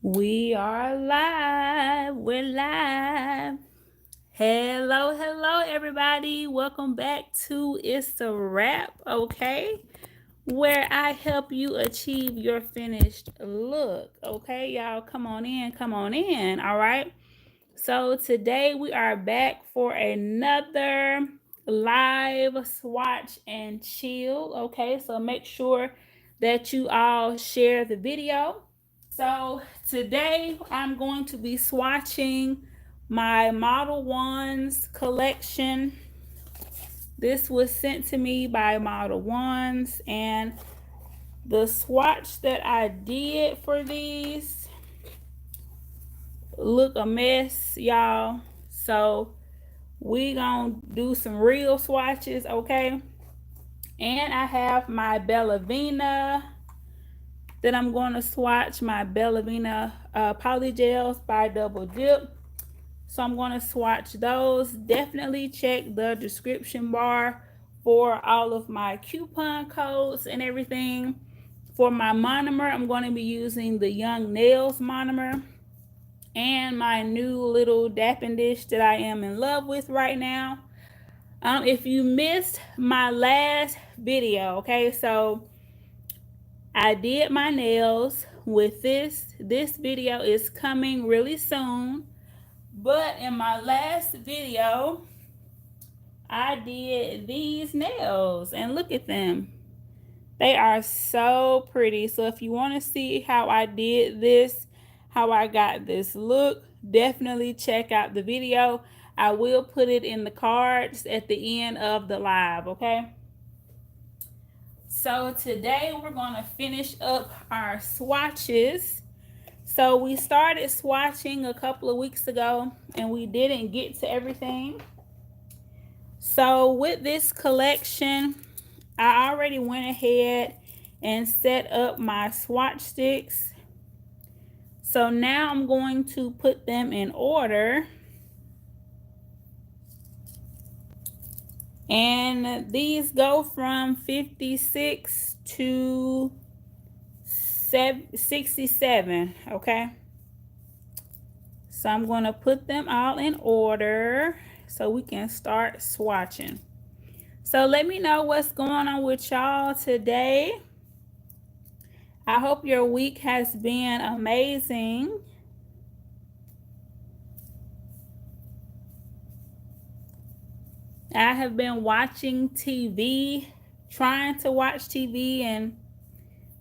We are live. We're live. Hello, everybody. Welcome back to Itz Sirap, okay? Where I help you achieve your finished look, okay? Y'all, come on in, all right? So today we are back for another live swatch and chill, okay? So make sure that you all share the video. So today I'm going to be swatching my Model Ones collection. This was sent to me by Model Ones, and the swatch that I did for these look a mess, y'all. So we gonna do some real swatches, okay? And I have my Bellavina that I'm going to swatch, my Bellavina Polygels by Double Dip. So I'm going to swatch those. Definitely check the description bar for all of my coupon codes and everything. For my monomer, I'm going to be using the Young Nails monomer and my new little dapping dish that I am in love with right now. If you missed my last video, okay, so I did my nails with this. This video is coming really soon. But in my last video, I did these nails and look at them. They are so pretty. So if you want to see how I did this, how I got this look, definitely check out the video. I will put it in the cards at the end of the live, okay? So today we're going to finish up our swatches. So we started swatching a couple of weeks ago and we didn't get to everything. So with this collection, I already went ahead and set up my swatch sticks. So now I'm going to put them in order. And these go from 56 to 67, okay? So I'm going to put them all in order so we can start swatching. So let me know what's going on with y'all today. I hope your week has been amazing. I have been watching TV, trying to watch TV and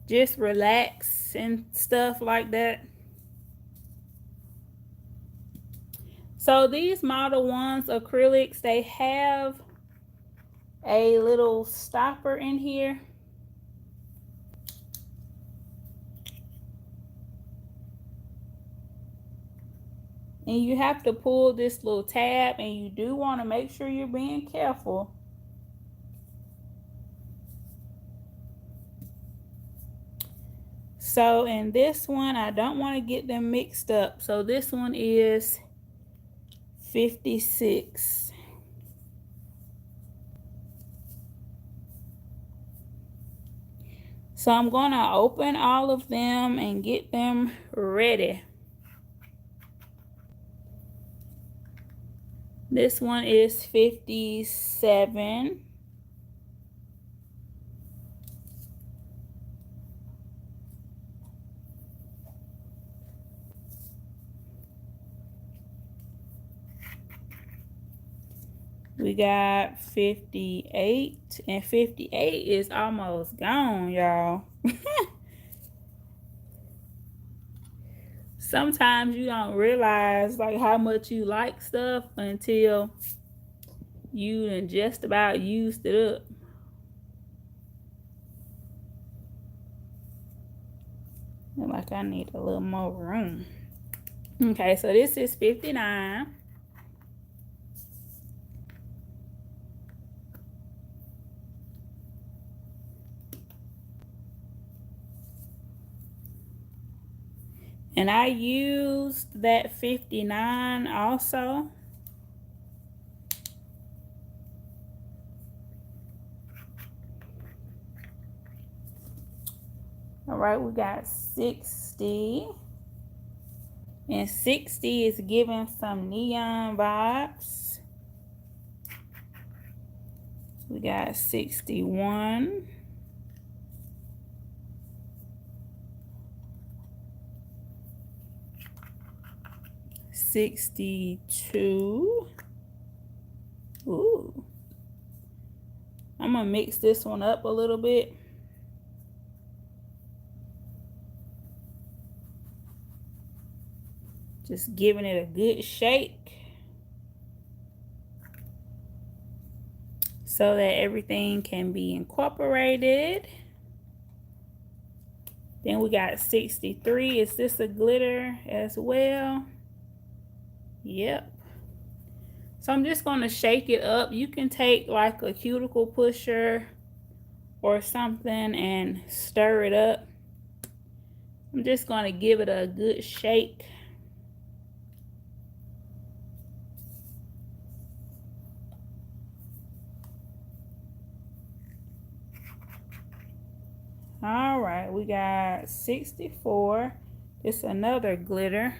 just relax and stuff like that. So these Model Ones acrylics, they have a little stopper in here. And you have to pull this little tab, and you do want to make sure you're being careful. So in this one, I don't want to get them mixed up. So this one is 56. So I'm going to open all of them and get them ready. This one is 57. We got 58, and 58 is almost gone, y'all. Sometimes you don't realize like how much you like stuff until you done just about used it up. Look like I need a little more room. Okay, so this is 59. And I used that 59 also. All right, we got 60. And 60 is giving some neon vibes. We got 61. 62. Ooh. I'm gonna mix this one up a little bit. Just giving it a good shake so that everything can be incorporated. Then we got 63. Is this a glitter as well? Yep. So I'm just going to shake it up. You can take like a cuticle pusher or something and stir it up. I'm just going to give it a good shake. All right, we got 64. It's another glitter.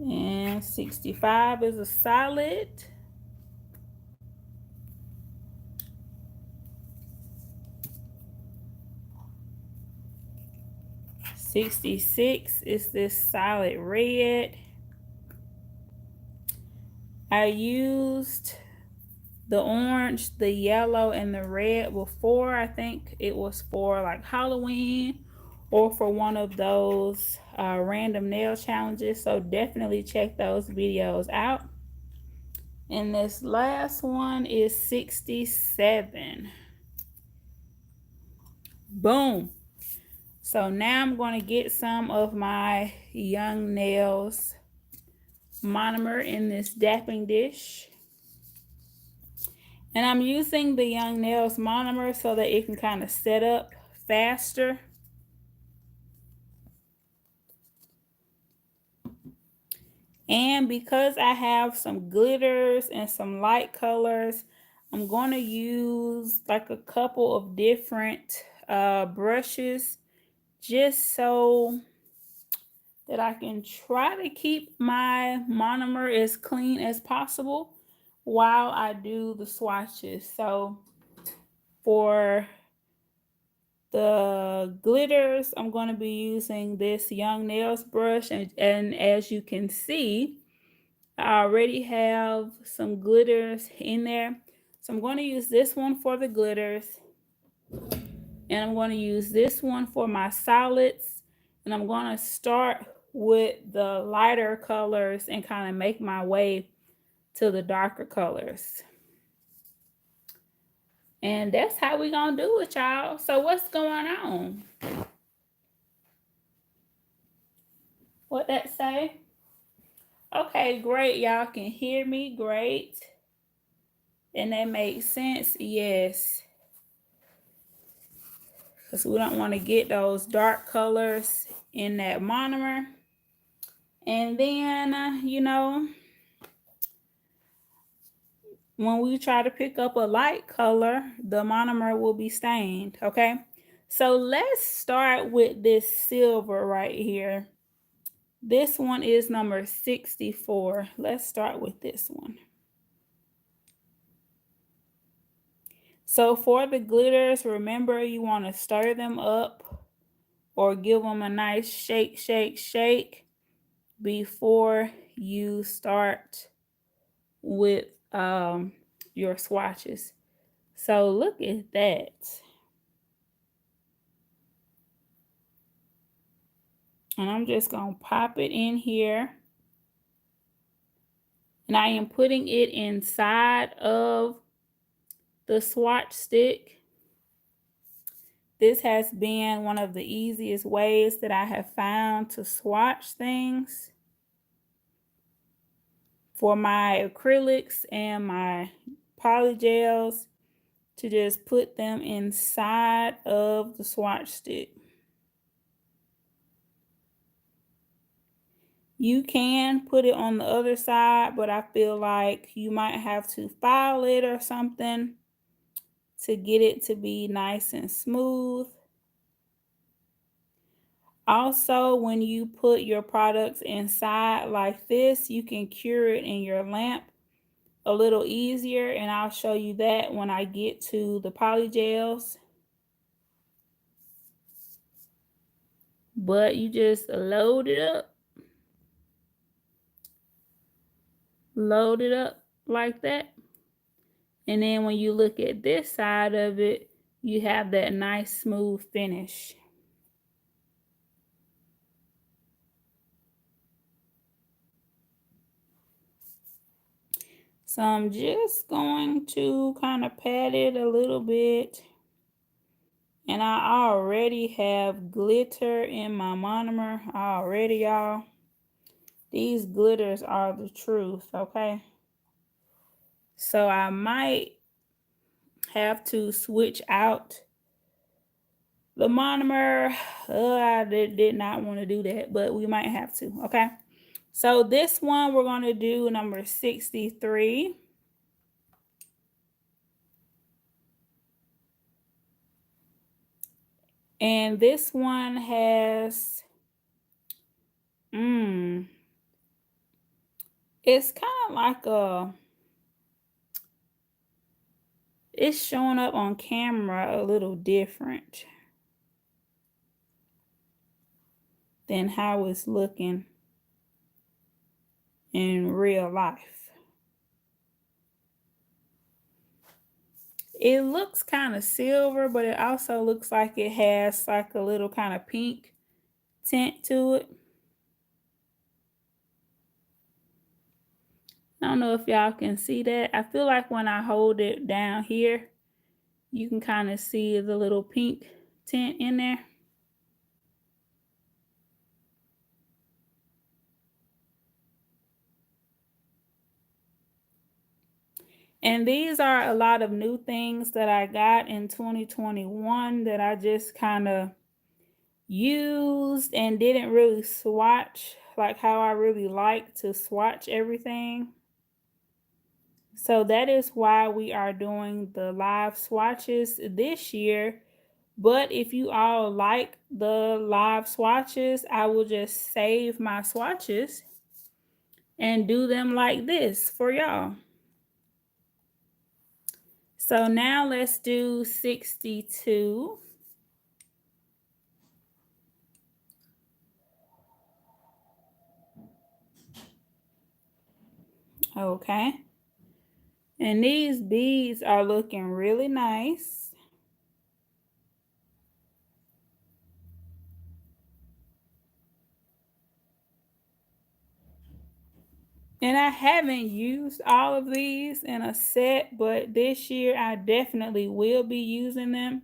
And 65 is a solid. $66 is this solid red. I used the orange, the yellow, and the red before. I think it was for like Halloween or for one of those random nail challenges. So definitely check those videos out. And this last one is 67. Boom. So now I'm going to get some of my Young Nails monomer in this dapping dish. And I'm using the Young Nails monomer so that it can kind of set up faster. And because I have some glitters and some light colors, I'm going to use like a couple of different brushes just so that I can try to keep my monomer as clean as possible while I do the swatches. So for the glitters, I'm going to be using this Young Nails brush, and as you can see, I already have some glitters in there. So I'm going to use this one for the glitters, and I'm going to use this one for my solids, and I'm going to start with the lighter colors and kind of make my way to the darker colors. And that's how we're going to do it, y'all. So what's going on? What that say? Okay, great. Y'all can hear me. Great. And that makes sense. Yes. Because we don't want to get those dark colors in that monomer. And then, you know, when we try to pick up a light color, the monomer will be stained, okay? So let's start with this silver right here. This one is number 64. Let's start with this one. So for the glitters, remember you want to stir them up or give them a nice shake, shake, shake before you start with your swatches. So look at that. And I'm just going to pop it in here. And I am putting it inside of the swatch stick. This has been one of the easiest ways that I have found to swatch things for my acrylics and my polygels, to just put them inside of the swatch stick. You can put it on the other side, but I feel like you might have to file it or something to get it to be nice and smooth. Also, when you put your products inside like this, you can cure it in your lamp a little easier, and I'll show you that when I get to the polygels. But you just load it up. Load it up like that. And then when you look at this side of it, you have that nice smooth finish. So I'm just going to kind of pat it a little bit. And I already have glitter in my monomer already, y'all. These glitters are the truth, okay? So I might have to switch out the monomer. I did not want to do that, but we might have to, okay? So this one we're going to do number 63. And this one has, it's kind of like it's showing up on camera a little different than how it's looking in real life. It looks kind of silver, but it also looks like it has like a little kind of pink tint to it. I don't know if y'all can see that. I feel like when I hold it down here, you can kind of see the little pink tint in there. And these are a lot of new things that I got in 2021 that I just kind of used and didn't really swatch like how I really like to swatch everything. So that is why we are doing the live swatches this year. But if you all like the live swatches, I will just save my swatches and do them like this for y'all. So now let's do 62. Okay. And these beads are looking really nice. And I haven't used all of these in a set, but this year I definitely will be using them.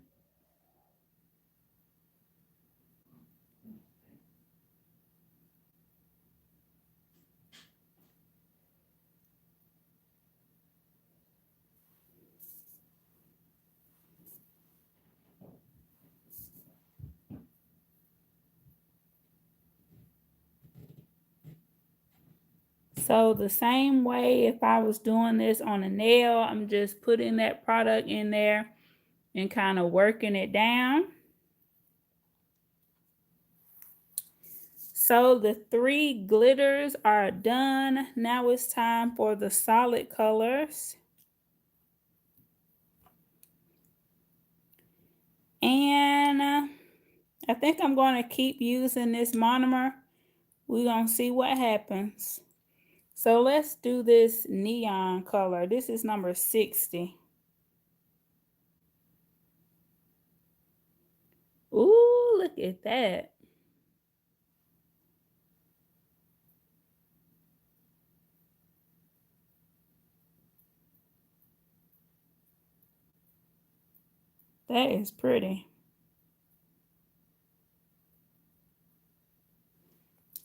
So the same way if I was doing this on a nail, I'm just putting that product in there and kind of working it down. So the 3 glitters are done. Now it's time for the solid colors. And I think I'm going to keep using this monomer. We're going to see what happens. So let's do this neon color. This is number 60. Ooh, look at that. That is pretty.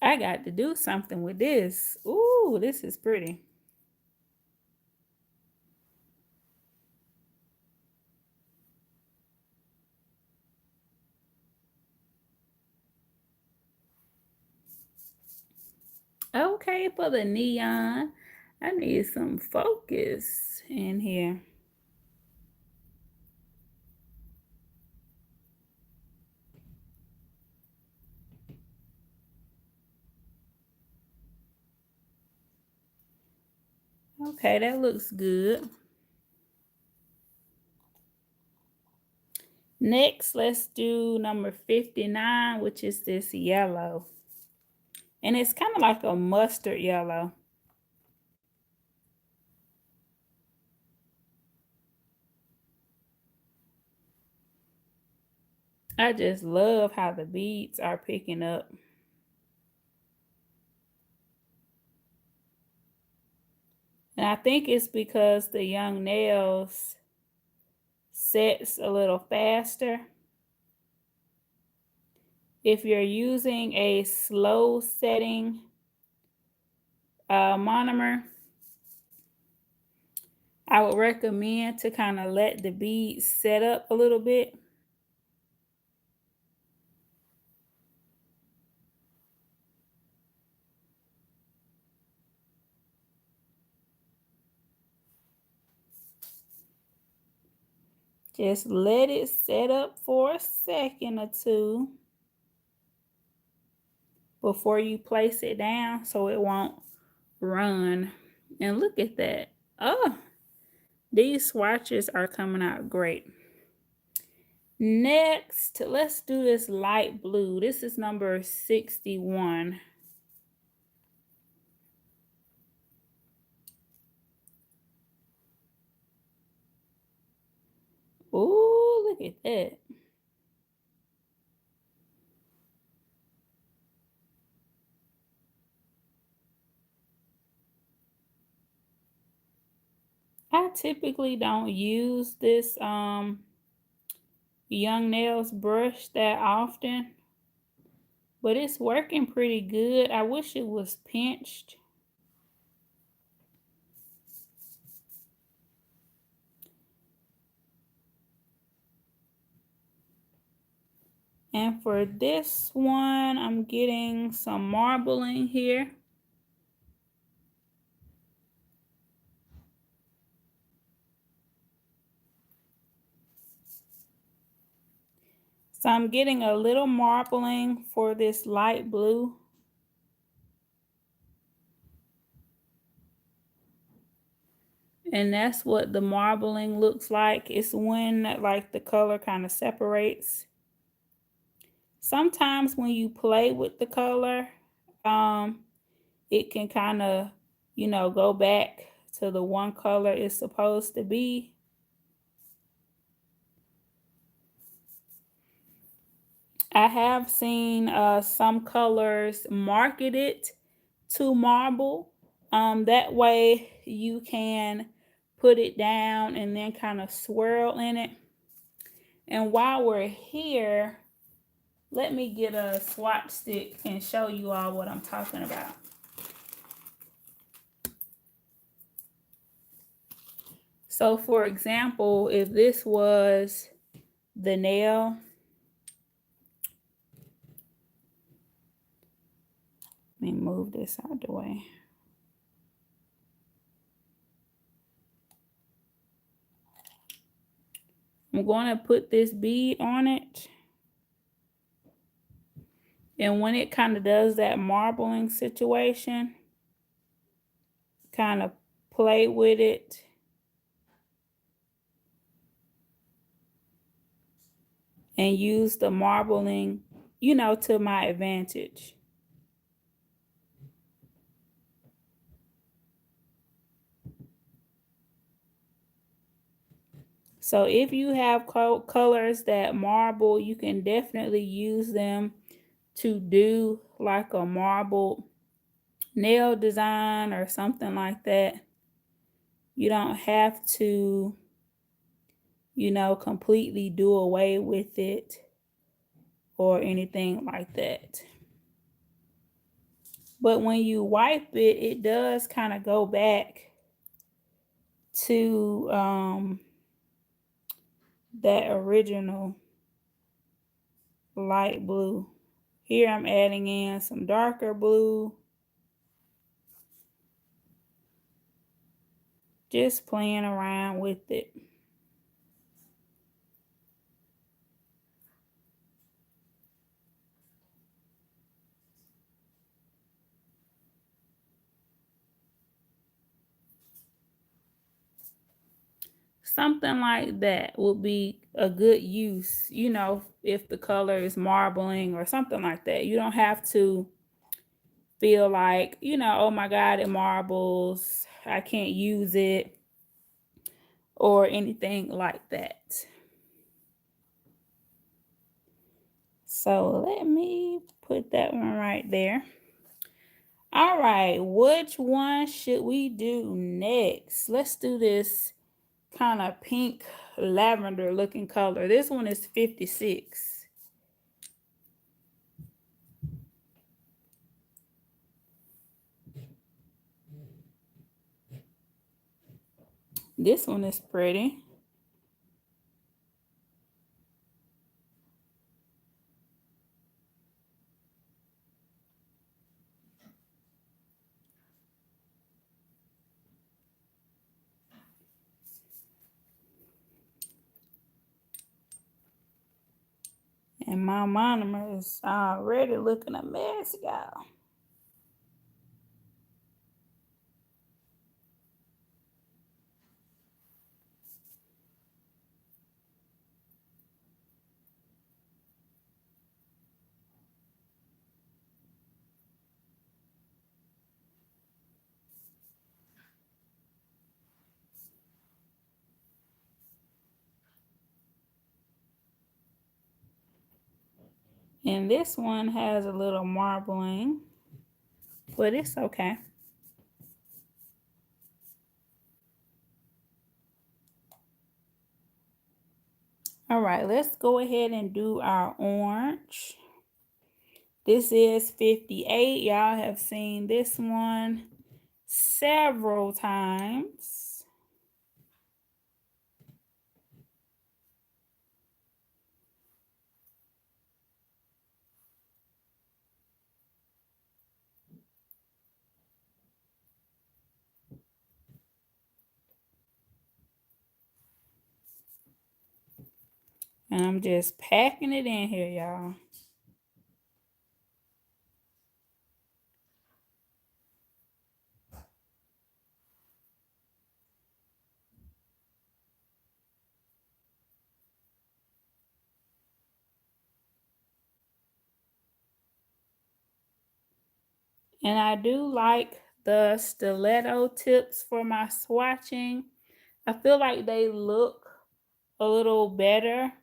I got to do something with this. Ooh, this is pretty. Okay, for the neon, I need some focus in here. Okay, that looks good. Next, let's do number 59, which is this yellow. And it's kind of like a mustard yellow. I just love how the beads are picking up. And I think it's because the young nails sets a little faster. If you're using a slow setting monomer, I would recommend to kind of let the beads set up a little bit. Just let it set up for a second or two before you place it down so it won't run. And look at that. Oh, these swatches are coming out great. Next, let's do this light blue. This is number 61. Ooh, look at that. I typically don't use this young nails brush that often, but it's working pretty good. I wish it was pinched. And for this one, I'm getting some marbling here. So I'm getting a little marbling for this light blue. And that's what the marbling looks like. It's when like the color kind of separates. Sometimes when you play with the color, it can kind of, go back to the one color it's supposed to be. I have seen some colors marketed to marble. That way you can put it down and then kind of swirl in it. And while we're here, let me get a swatch stick and show you all what I'm talking about. So for example, if this was the nail, let me move this out of the way. I'm going to put this bead on it. And when it kind of does that marbling situation, kind of play with it. And use the marbling, to my advantage. So if you have colors that marble, you can definitely use them to do like a marbled nail design or something like that. You don't have to, completely do away with it or anything like that. But when you wipe it, it does kind of go back to that original light blue. Here I'm adding in some darker blue. just playing around with it. Something like that would be a good use, you know, if the color is marbling or something like that. You don't have to feel like, you know, oh my God, it marbles, I can't use it, or anything like that. So let me put that one right there. All right, which one should we do next? Let's do this kind of pink lavender looking color. This one is 56. This one is pretty. And my monomer is already looking a mess, y'all. And this one has a little marbling, but it's okay. All right, let's go ahead and do our orange. This is 58. Y'all have seen this one several times. And I'm just packing it in here, y'all. And I do like the stiletto tips for my swatching. I feel like they look a little better.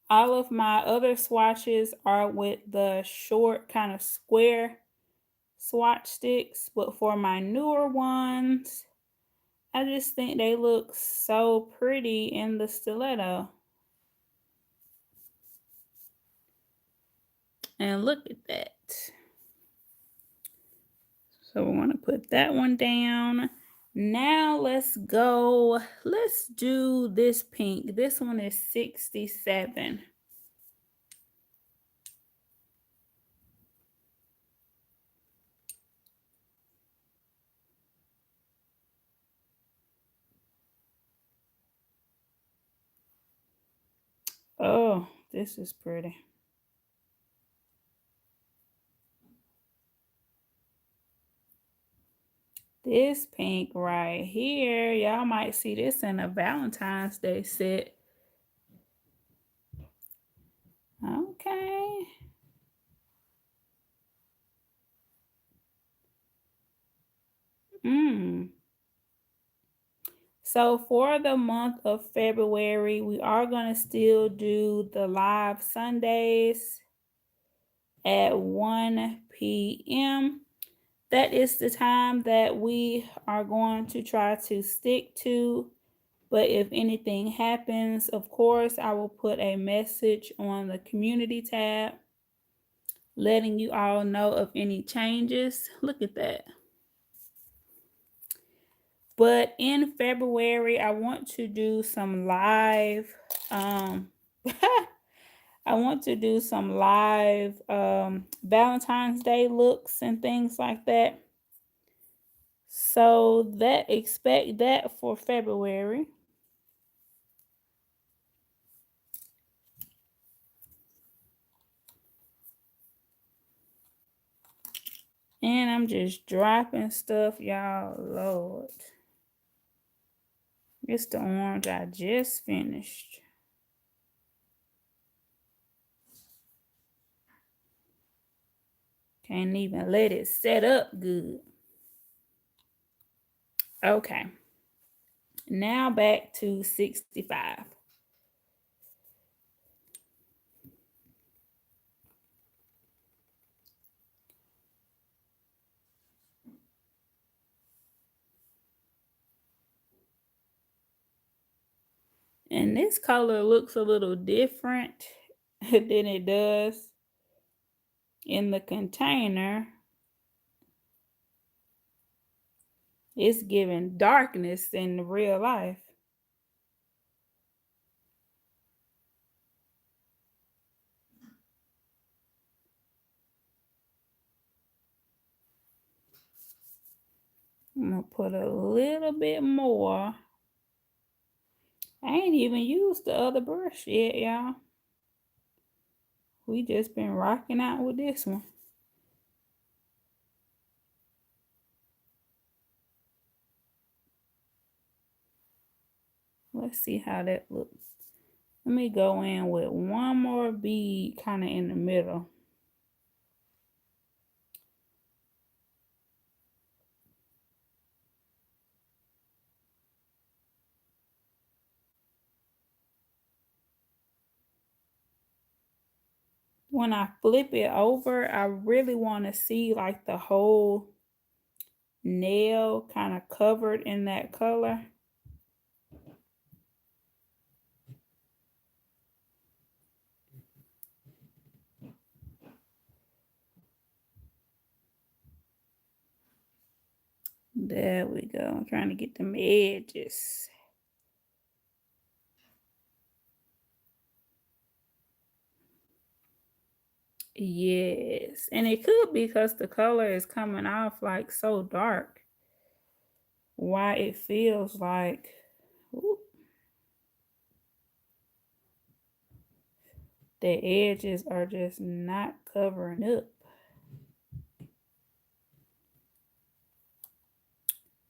All of my other swatches are with the short kind of square swatch sticks, but for my newer ones, I just think they look so pretty in the stiletto. And look at that. So we want to put that one down. Now let's go. Let's do this pink. This one is 67. Oh, this is pretty. This pink right here, y'all might see this in a Valentine's Day set. Okay. So for the month of February, we are going to still do the live Sundays at 1 p.m. That is the time that we are going to try to stick to. But if anything happens, of course, I will put a message on the community tab letting you all know of any changes. Look at that. But in February, I want to do some live I want to do some live Valentine's Day looks and things like that. So expect that for February. And I'm just dropping stuff, y'all. Lord. It's the orange I just finished. Can't even let it set up good. Okay. Now back to 65. And this color looks a little different than it does in the container. It's giving darkness in real life. I'm gonna put a little bit more. I ain't even used the other brush yet, y'all. We just been rocking out with this one. Let's see how that looks. Let me go in with one more bead kind of in the middle. When I flip it over, I really want to see like the whole nail kind of covered in that color. There we go. I'm trying to get them edges. Yes. And it could be because the color is coming off like so dark. Why it feels like, ooh, the edges are just not covering up.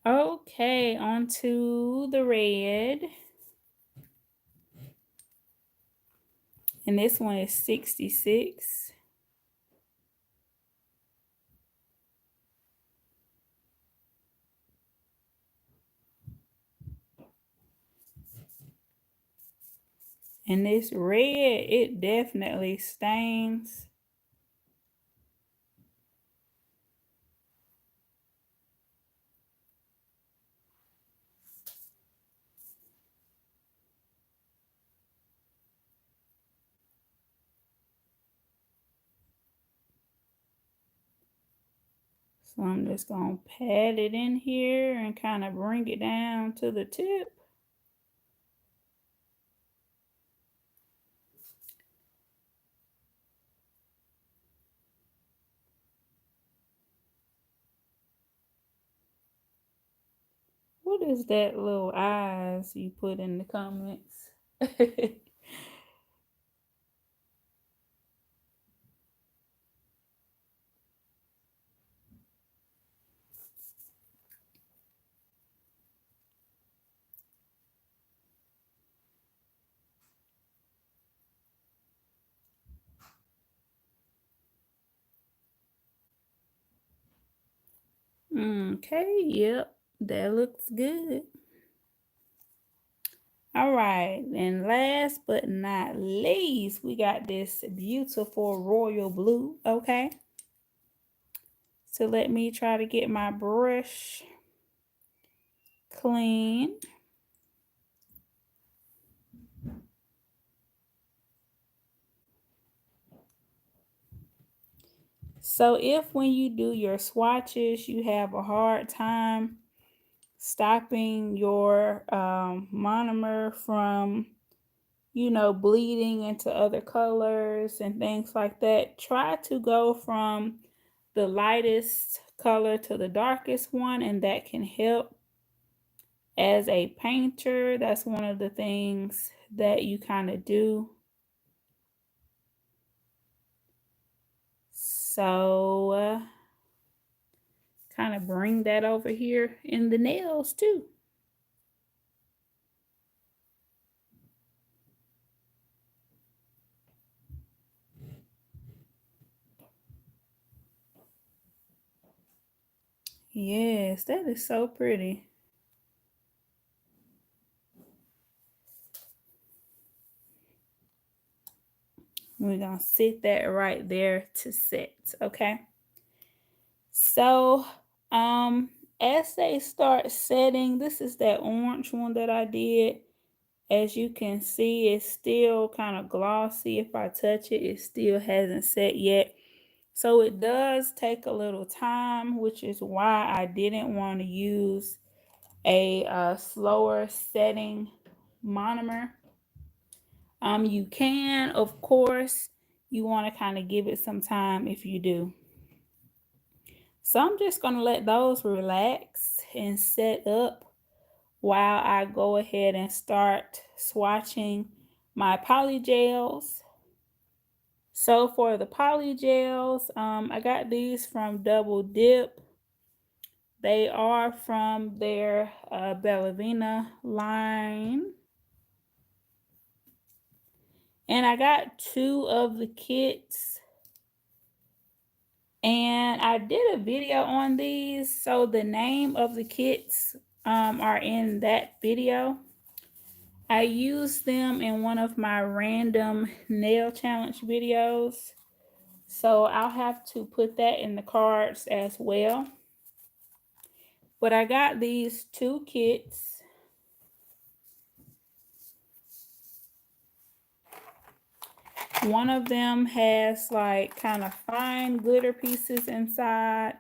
Okay, on to the red. And this one is 66. And this red, it definitely stains. So I'm just going to pat it in here and kind of bring it down to the tip. What is that little eyes you put in the comments? Okay, yep, that looks good. All right, and last but not least, we got this beautiful royal blue, okay? So let me try to get my brush clean. So if when you do your swatches, you have a hard time stopping your monomer from, you know, bleeding into other colors and things like that, try to go from the lightest color to the darkest one, and that can help. As a painter, that's one of the things that you kind of do. So kind of bring that over here in the nails too. Yes, that is so pretty. We're going to sit that right there to set, okay? So, as they start setting, this is that orange one that I did. As you can see, it's still kind of glossy. If I touch it, it still hasn't set yet. So it does take a little time, which is why I didn't want to use a slower setting monomer. You can, of course, you want to kind of give it some time if you do. So I'm just going to let those relax and set up while I go ahead and start swatching my polygels. So for the polygels, I got these from Double Dip. They are from their Bellavina line. And I got 2 of the kits. And I did a video on these. So the name of the kits are in that video. I used them in one of my random nail challenge videos. So I'll have to put that in the cards as well. But I got these 2 kits. One of them has like kind of fine glitter pieces inside,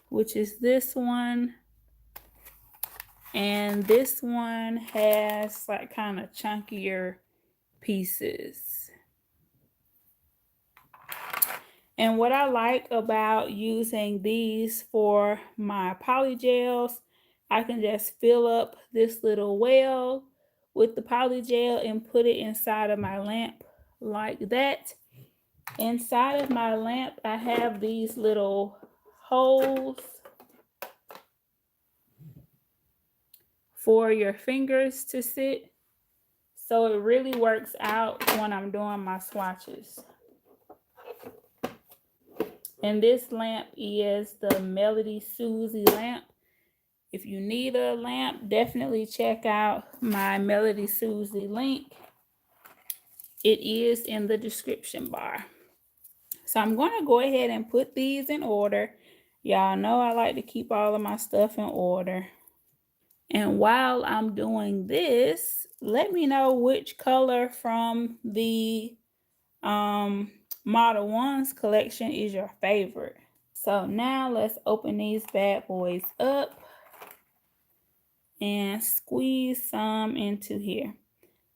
which is this one. And this one has like kind of chunkier pieces. And what I like about using these for my polygels, I can just fill up this little well with the polygel and put it inside of my lamp like that. Inside of my lamp, I have these little holes for your fingers to sit. So it really works out when I'm doing my swatches. And this lamp is the Melody Susie lamp. If you need a lamp, definitely check out my Melody Susie link. It is in the description bar. So I'm going to go ahead and put these in order. Y'all know I like to keep all of my stuff in order. And while I'm doing this, let me know which color from the Model Ones collection is your favorite. So now let's open these bad boys up and squeeze some into here.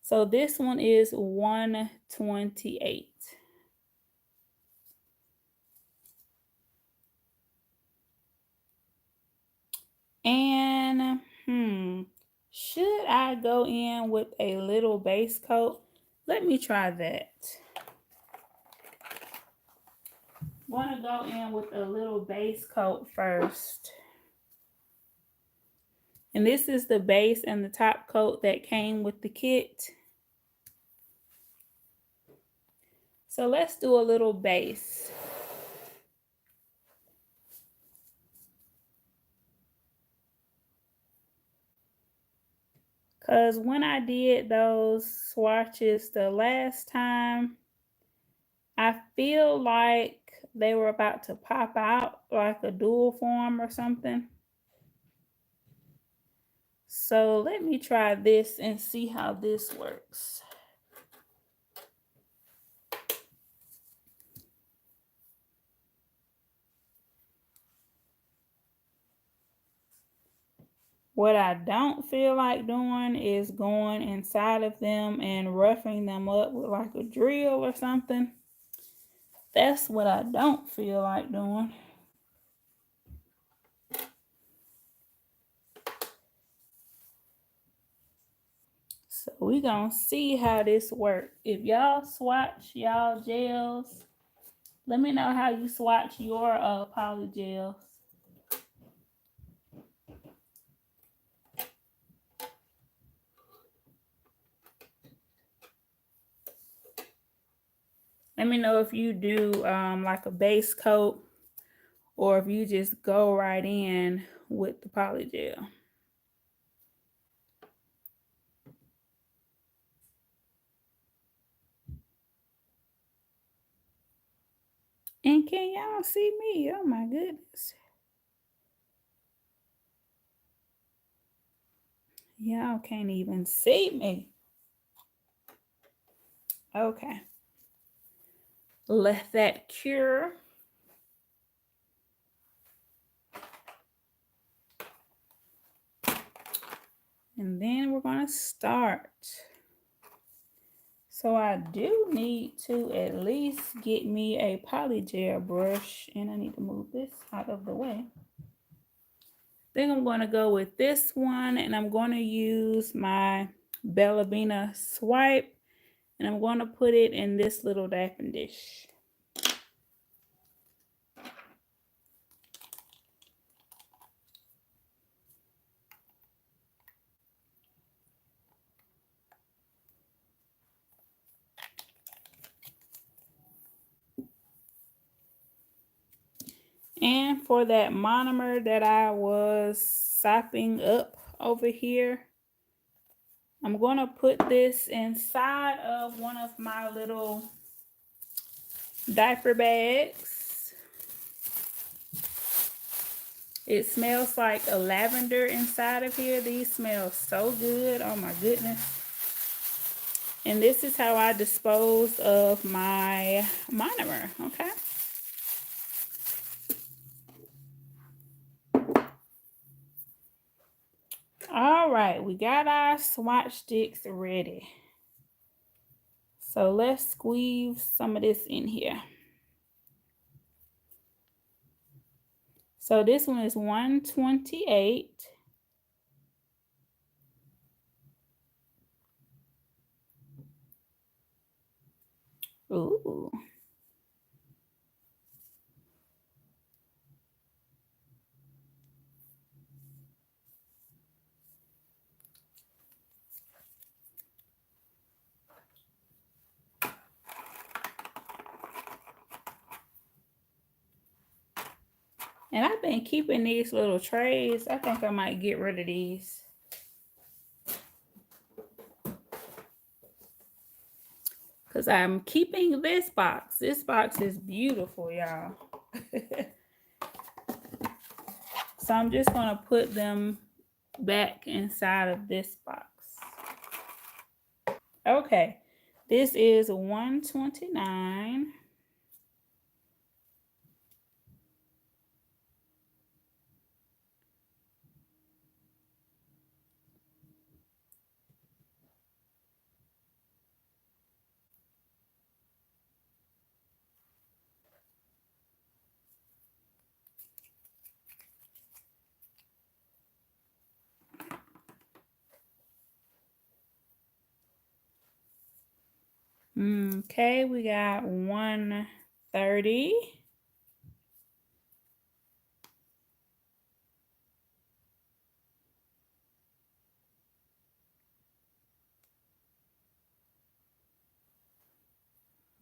So this one is 128. And should I go in with a little base coat? Let me try that. I'm going to go in with a little base coat first. And this is the base and the top coat that came with the kit. So let's do a little base. Because when I did those swatches the last time, I feel like they were about to pop out like a dual form or something. So let me try this and see how this works. What I don't feel like doing is going inside of them and roughing them up with like a drill or something. That's what I don't feel like doing. So we gonna see how this works. If y'all swatch y'all gels, let me know how you swatch your polygels. Let me know if you do like a base coat or if you just go right in with the polygel. And can y'all see me? Oh my goodness. Y'all can't even see me. Okay. Let that cure. And then we're going to start. So I do need to at least get me a polygel brush. And I need to move this out of the way. Then I'm going to go with this one. And I'm going to use my Bellavina swipe. And I'm going to put it in this little dapping dish. And for that monomer that I was sopping up over here, I'm going to put this inside of one of my little diaper bags. It smells like a lavender inside of here. These smell so good. Oh my goodness. And this is how I dispose of my monomer, okay? All right, we got our swatch sticks ready. So let's squeeze some of this in here. So this one is 128. Ooh. And I've been keeping these little trays. I think I might get rid of these. Because I'm keeping this box. This box is beautiful, y'all. So I'm just going to put them back inside of this box. Okay. This is 129. Okay, we got 130.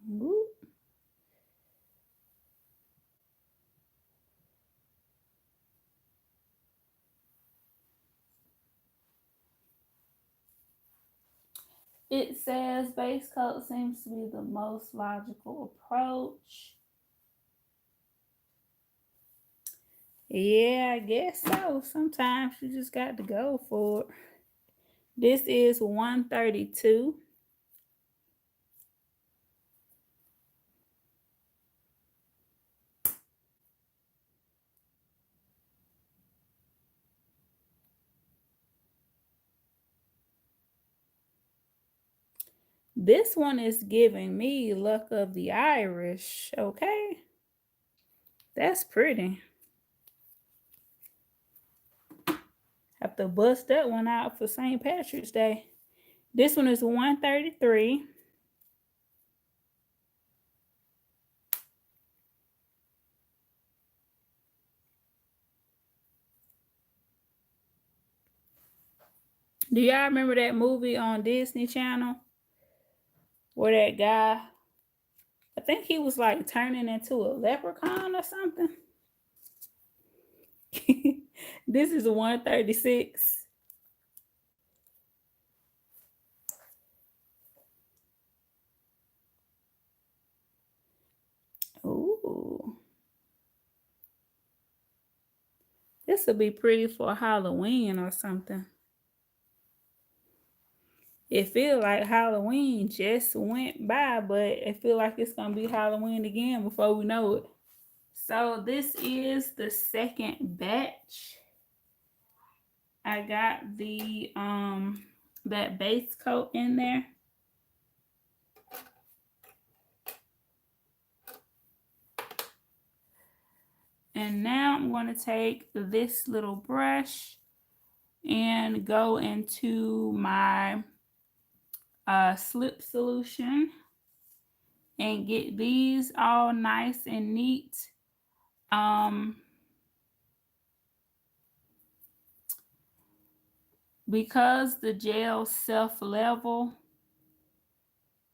Whoop. It says base coat seems to be the most logical approach. Yeah, I guess so. Sometimes you just got to go for it. This is 132. This one is giving me Luck of the Irish, okay? That's pretty. Have to bust that one out for St. Patrick's Day. This one is $133. Do y'all remember that movie on Disney Channel where that guy, I think he was like turning into a leprechaun or something? This is $136. Ooh. This would be pretty for Halloween or something. It feels like Halloween just went by, but it feels like it's going to be Halloween again before we know it. So this is the second batch. I got the that base coat in there. And now I'm going to take this little brush and go into my slip solution and get these all nice and neat. Because the gel self-level,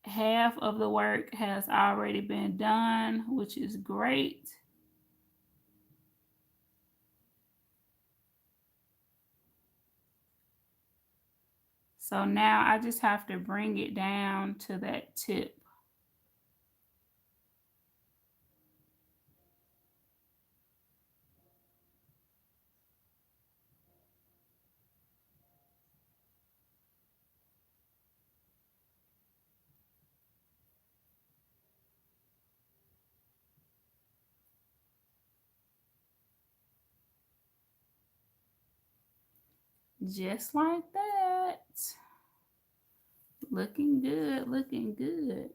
half of the work has already been done, which is great. So now I just have to bring it down to that tip. Just like that. Looking good, looking good.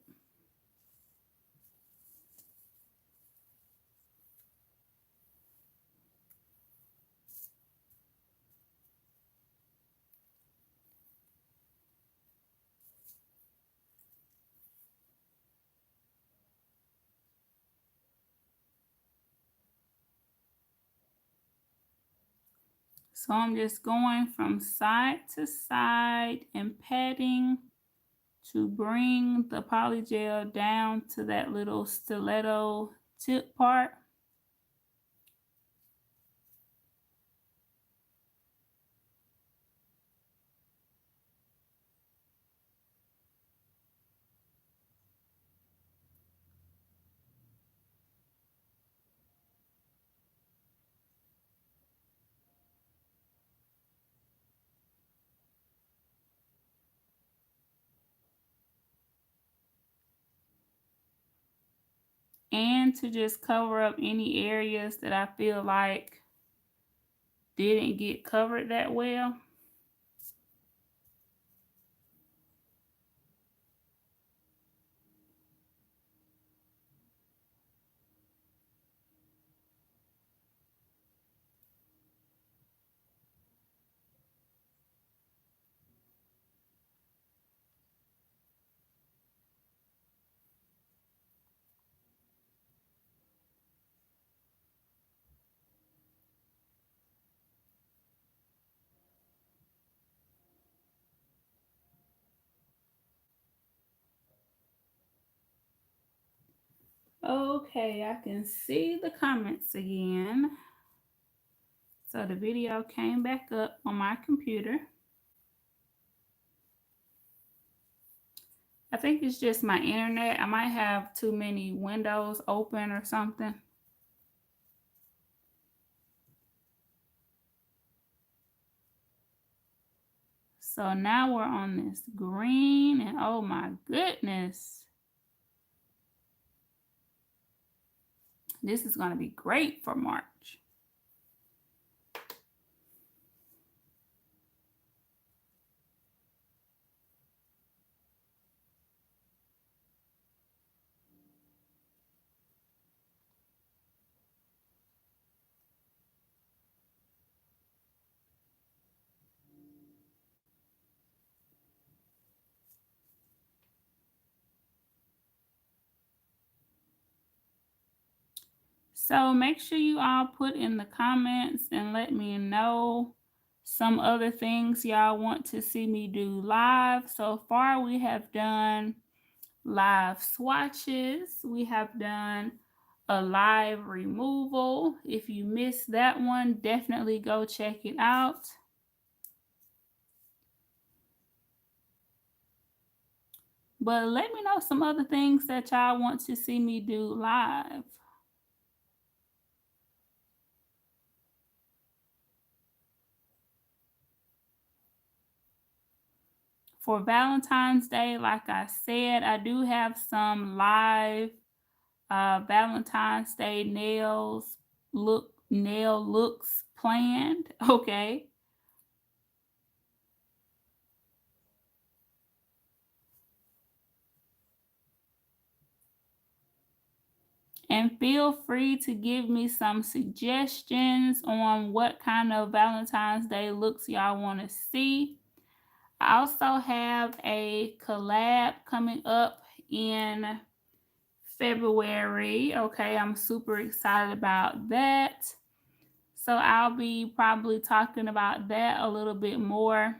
So I'm just going from side to side and patting to bring the polygel down to that little stiletto tip part. And to just cover up any areas that I feel like didn't get covered that well. Okay, I can see the comments again. So the video came back up on my computer. I think it's just my internet. I might have too many windows open or something. So now we're on this green, and oh my goodness. This is going to be great for March. So make sure you all put in the comments and let me know some other things y'all want to see me do live. So far we have done live swatches. We have done a live removal. If you missed that one, definitely go check it out. But let me know some other things that y'all want to see me do live. For Valentine's Day, like I said, I do have some live Valentine's Day nail looks planned. Okay. And feel free to give me some suggestions on what kind of Valentine's Day looks y'all want to see. I also have a collab coming up in February. Okay, I'm super excited about that. So I'll be probably talking about that a little bit more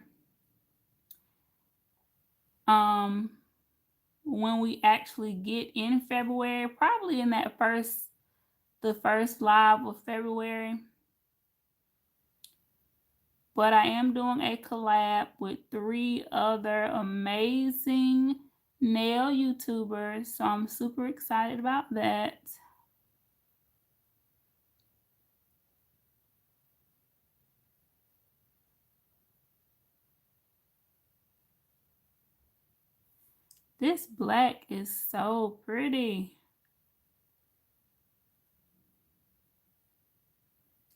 when we actually get in February, probably in that the first live of February. But I am doing a collab with 3 other amazing nail YouTubers, so I'm super excited about that. This black is so pretty.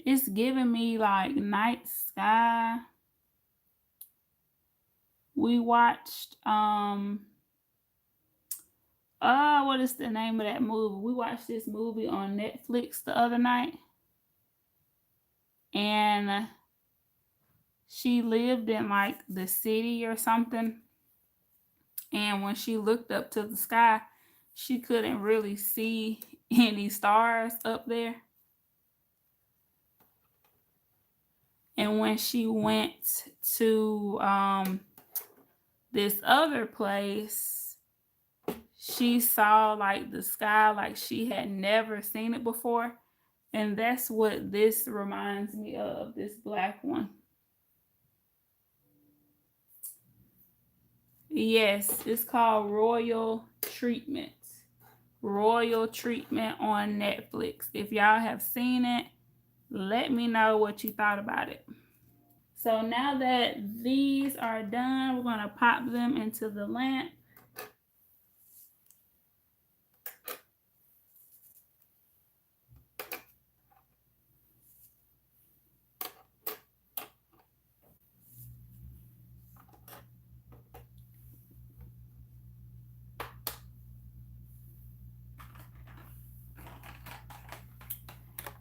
It's giving me like night sky. We watched what is the name of that movie? We watched this movie on Netflix the other night. And she lived in like the city or something. And when she looked up to the sky, she couldn't really see any stars up there. And when she went to this other place, she saw like the sky like she had never seen it before. And that's what this reminds me of, this black one. Yes, it's called Royal Treatment. Royal Treatment on Netflix. If y'all have seen it, let me know what you thought about it. So now that these are done, we're going to pop them into the lamp.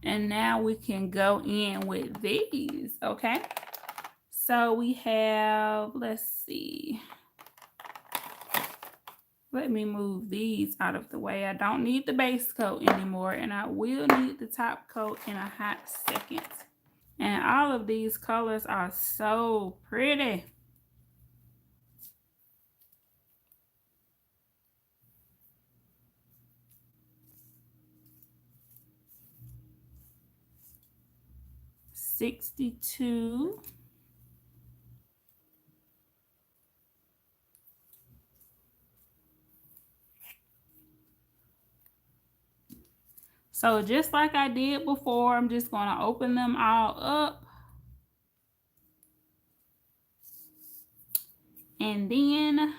And now we can go in with these, okay? So we have, let's see. Let me move these out of the way. I don't need the base coat anymore, and I will need the top coat in a hot second. And all of these colors are so pretty. $62. So just like I did before, I'm just going to open them all up. And then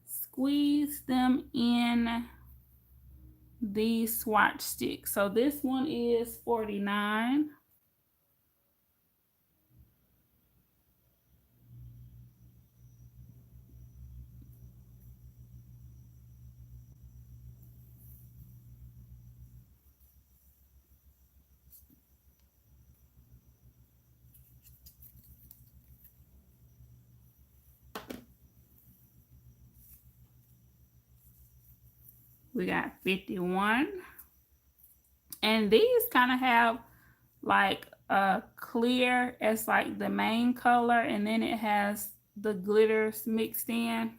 squeeze them in the swatch stick. So this one is $49. We got 51. And these kind of have like a clear as like the main color, and then it has the glitters mixed in.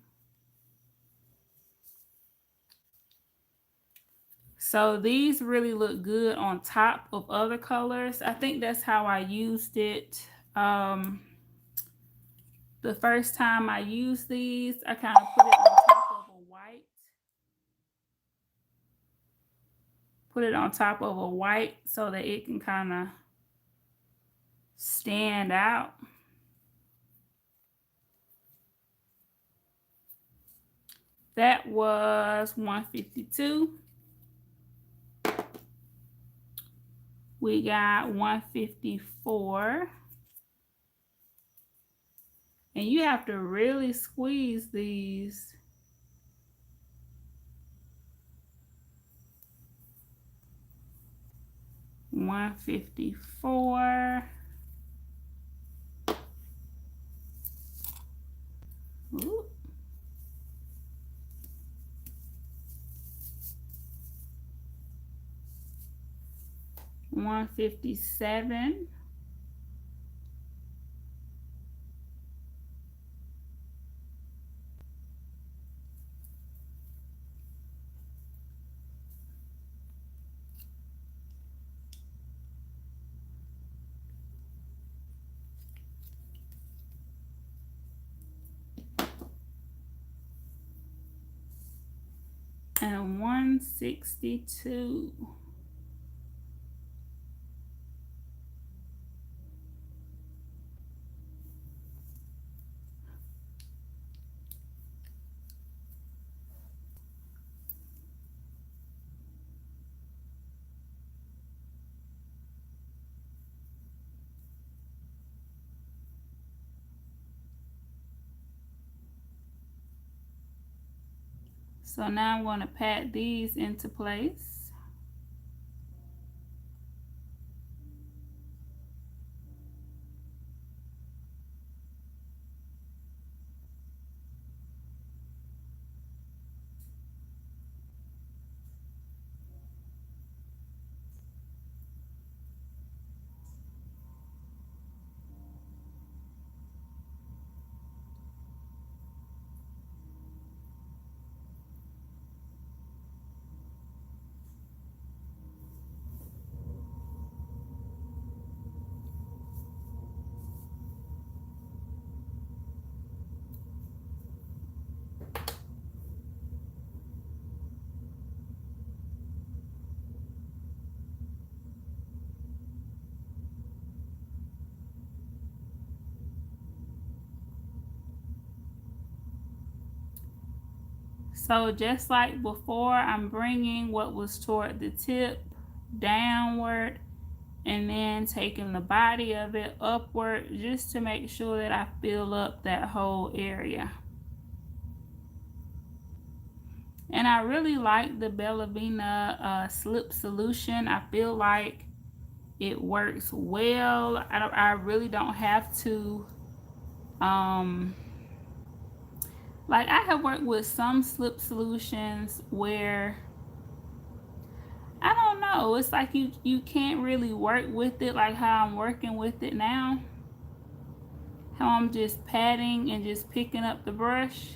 So these really look good on top of other colors. I think that's how I used it. The first time I used these, I kind of put it on top of a white. Put it on top of a white so that it can kind of stand out. That was $152. We got $154. And you have to really squeeze these. $154. Ooh. $157. And $162. So now I'm going to pat these into place. So just like before, I'm bringing what was toward the tip downward and then taking the body of it upward just to make sure that I fill up that whole area. And I really like the Bellavina slip solution. I feel like it works well. I really don't have to like I have worked with some slip solutions where I don't know, it's like you can't really work with it like how I'm working with it now. How I'm just patting and just picking up the brush.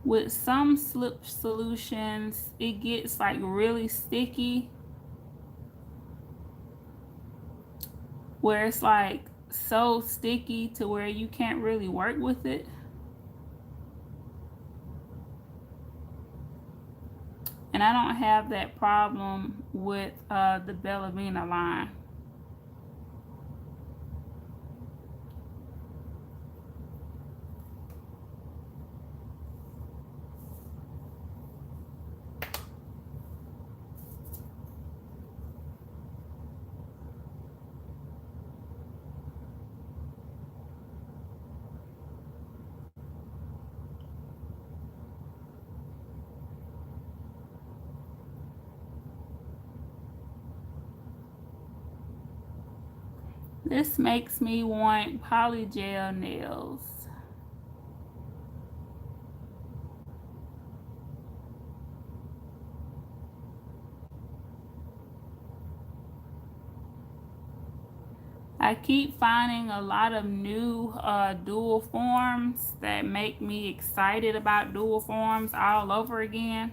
With some slip solutions, it gets like really sticky, where it's like so sticky to where you can't really work with it. And I don't have that problem with the Bellavina line. This makes me want polygel nails. I keep finding a lot of new dual forms that make me excited about dual forms all over again.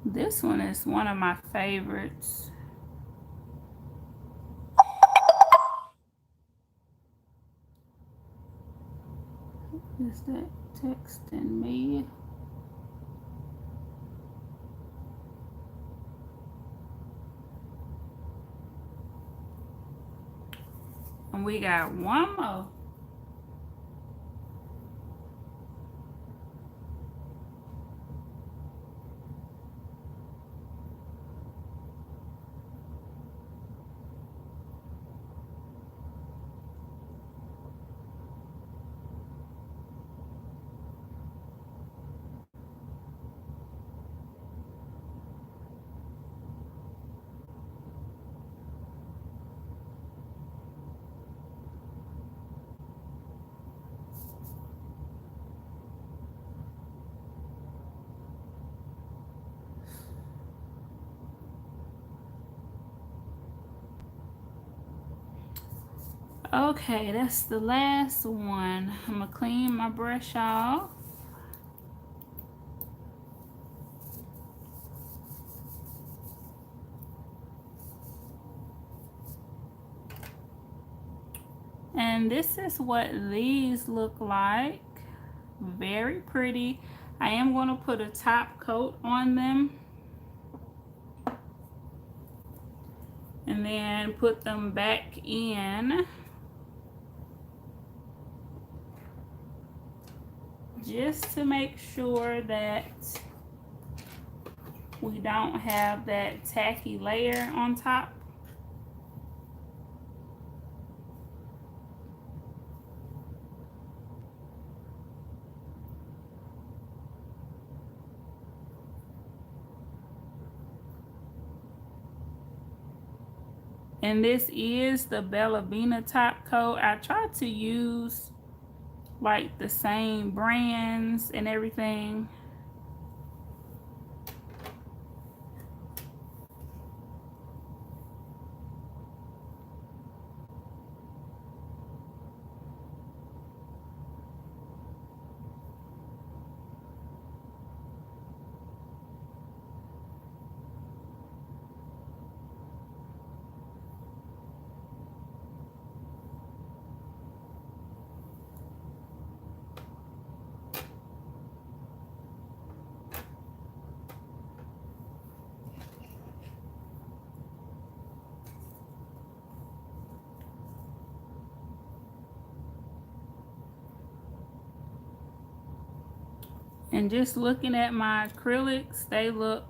This one is one of my favorites. Is that texting me? And we got one more. Okay, that's the last one. I'm gonna clean my brush off. And this is what these look like. Very pretty. I am going to put a top coat on them. And then put them back in. Just to make sure that we don't have that tacky layer on top. And this is the Bellavina top coat. I tried to use like the same brands and everything. And just looking at my acrylics, they look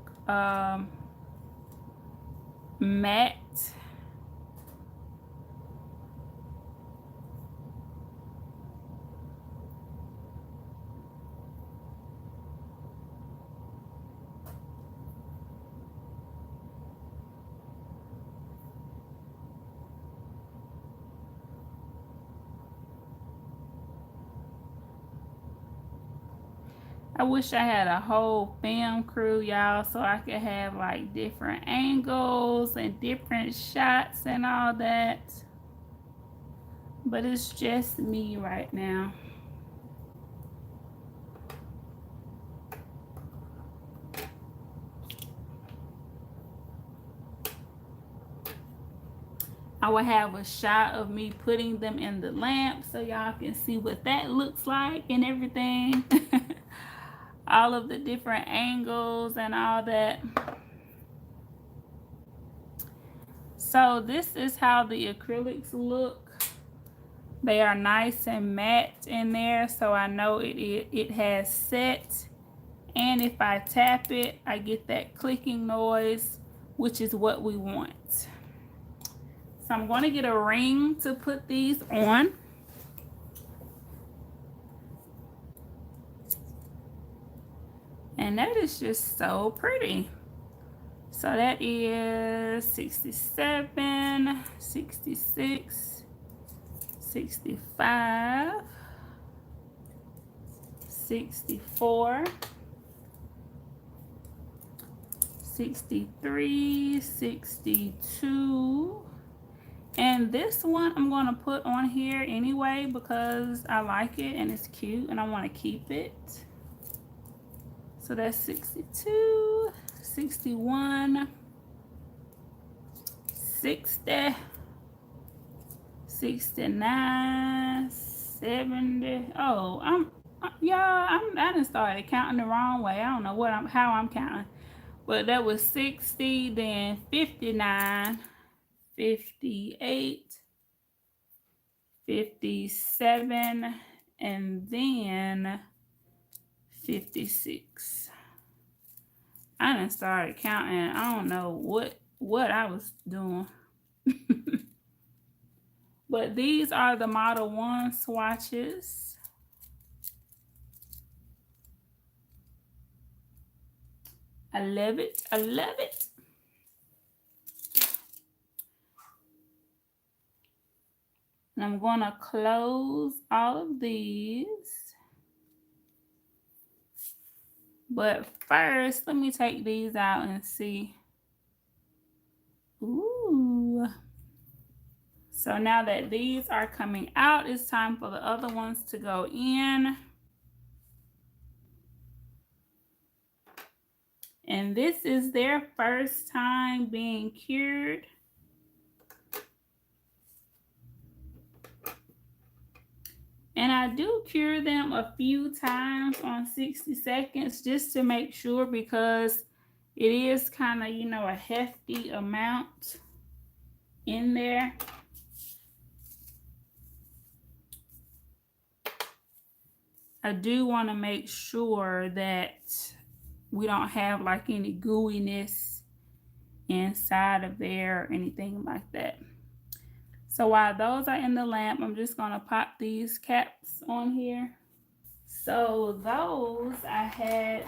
matte. I wish I had a whole film crew, y'all, so I could have like different angles and different shots and all that. But it's just me right now. I will have a shot of me putting them in the lamp so y'all can see what that looks like and everything. All of the different angles and all that. So this is how the acrylics look. They are nice and matte in there, so I know it has set. And if I tap it, I get that clicking noise, which is what we want. So I'm going to get a ring to put these on. And that is just so pretty. So that is 67, 66, 65, 64, 63, 62. And this one I'm going to put on here anyway because I like it and it's cute and I want to keep it. So that's 62, 61, 60, 69, 70. Oh, I done started counting the wrong way. I don't know how I'm counting. But that was 60, then 59, 58, 57, and then 56. I done started counting. I don't know what I was doing. But these are the Model 1 swatches. I love it. I love it. And I'm going to close all of these. But first, let me take these out and see. Ooh. So now that these are coming out, it's time for the other ones to go in. And this is their first time being cured. And I do cure them a few times on 60 seconds just to make sure, because it is kind of, you know, a hefty amount in there. I do want to make sure that we don't have like any gooiness inside of there or anything like that. So while those are in the lamp, I'm just going to pop these caps on here. So those I had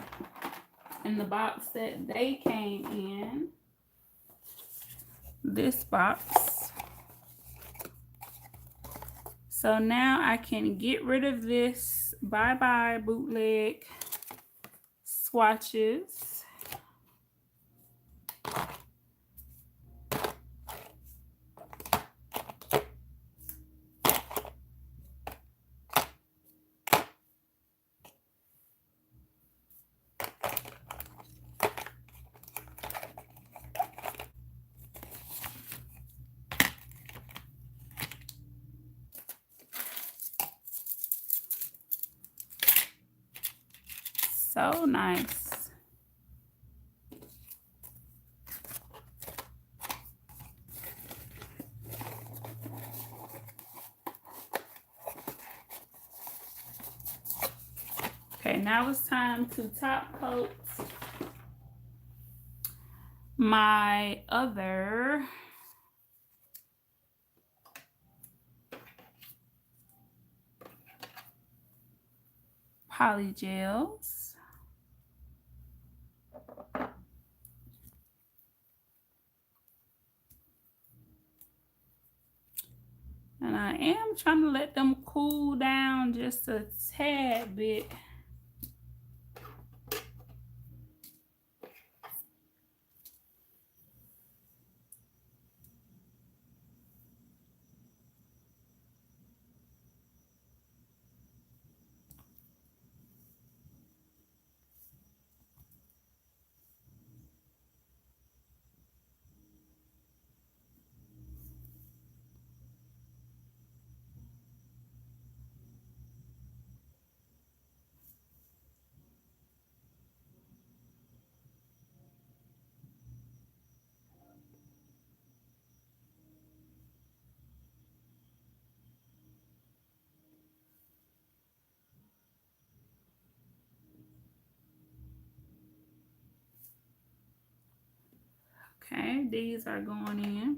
in the box that they came in. This box. So now I can get rid of this bye-bye bootleg swatches. So nice. Okay, now it's time to top coat my other polygels. And I am trying to let them cool down just a tad bit. Okay, these are going in.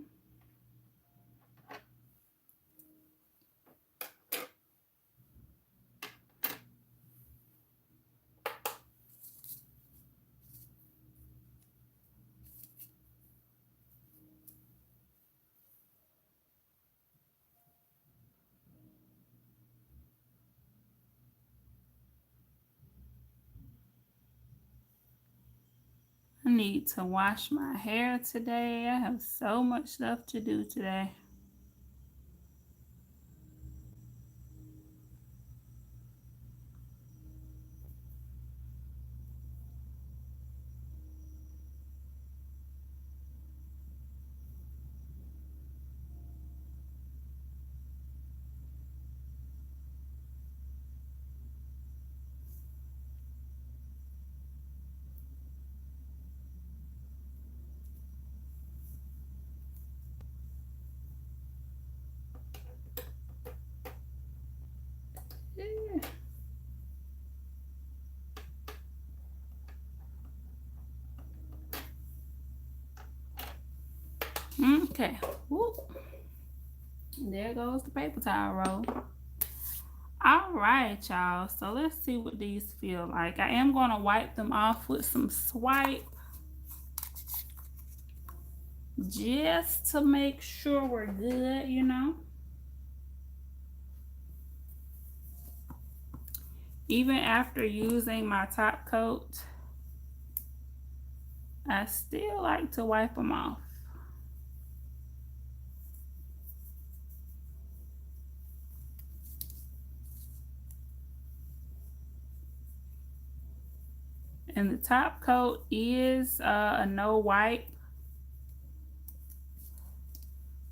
need to wash my hair today. I have so much stuff to do today. Yeah. Okay. Whoop. There goes the paper towel roll. All right, y'all. So let's see what these feel like. I am going to wipe them off with some swipe just to make sure we're good, you know. Even after using my top coat, I still like to wipe them off. And the top coat is a no wipe,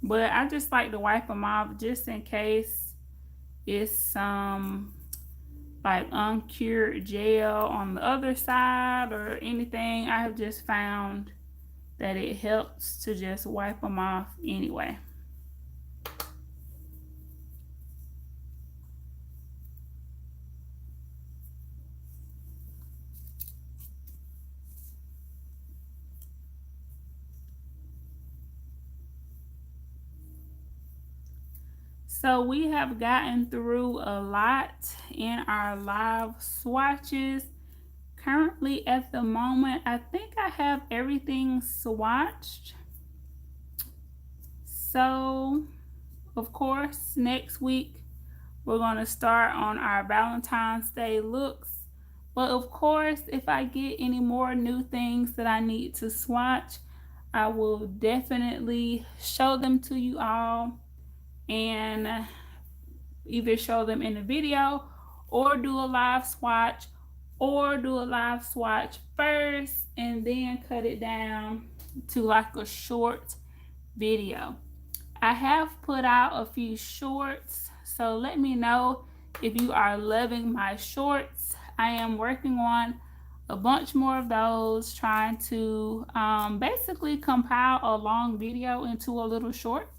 but I just like to wipe them off just in case it's some like uncured gel on the other side or anything. I have just found that it helps to just wipe them off anyway. So we have gotten through a lot in our live swatches. Currently at the moment, I think I have everything swatched. So of course, next week we're going to start on our Valentine's Day looks. But of course, if I get any more new things that I need to swatch, I will definitely show them to you all and either show them in a video or do a live swatch, or do a live swatch first and then cut it down to like a short video. I have put out a few shorts, so let me know if you are loving my shorts. I am working on a bunch more of those, trying to basically compile a long video into a little short.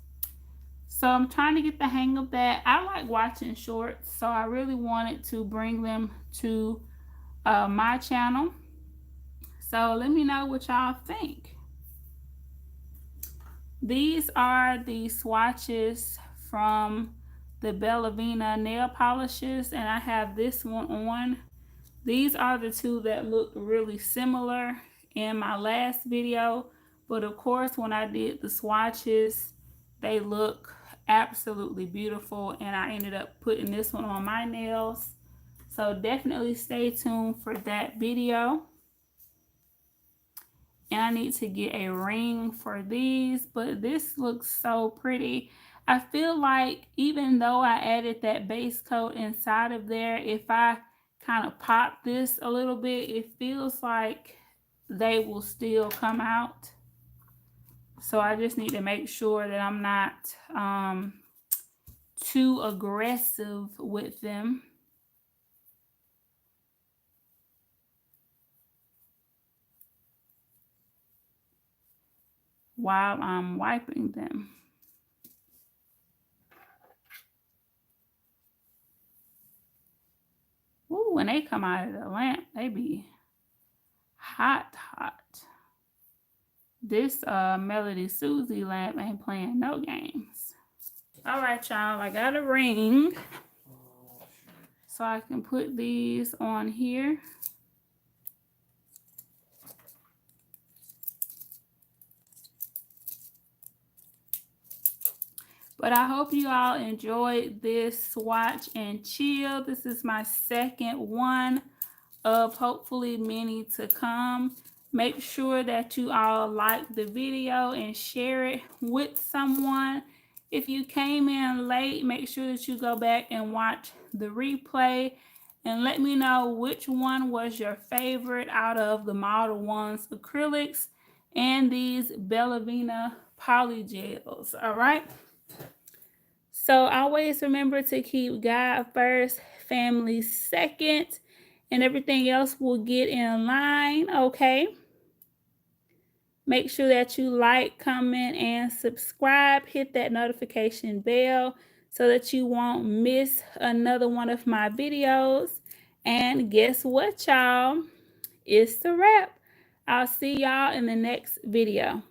So I'm trying to get the hang of that. I like watching shorts, so I really wanted to bring them to my channel. So let me know what y'all think. These are the swatches from the Bellavina nail polishes, and I have this one on. These are the two that look really similar in my last video, but of course when I did the swatches, they look absolutely beautiful, and I ended up putting this one on my nails. So definitely stay tuned for that video. And I need to get a ring for these, but this looks so pretty. I feel like even though I added that base coat inside of there, if I kind of pop this a little bit, it feels like they will still come out. So I just need to make sure that I'm not too aggressive with them while I'm wiping them. Ooh, when they come out of the lamp, they be hot, hot. This Melody Susie lamp ain't playing no games. All right, y'all, I got a ring so I can put these on here. But I hope you all enjoyed this swatch and chill. This is my second one of hopefully many to come. Make sure that you all like the video and share it with someone. If you came in late, make sure that you go back and watch the replay and let me know which one was your favorite out of the Modelones acrylics and these Bellavina polygels. All right. So always remember to keep God first, family second, and everything else will get in line, okay? Make sure that you like, comment, and subscribe. Hit that notification bell so that you won't miss another one of my videos. And guess what, y'all? It's the wrap. I'll see y'all in the next video.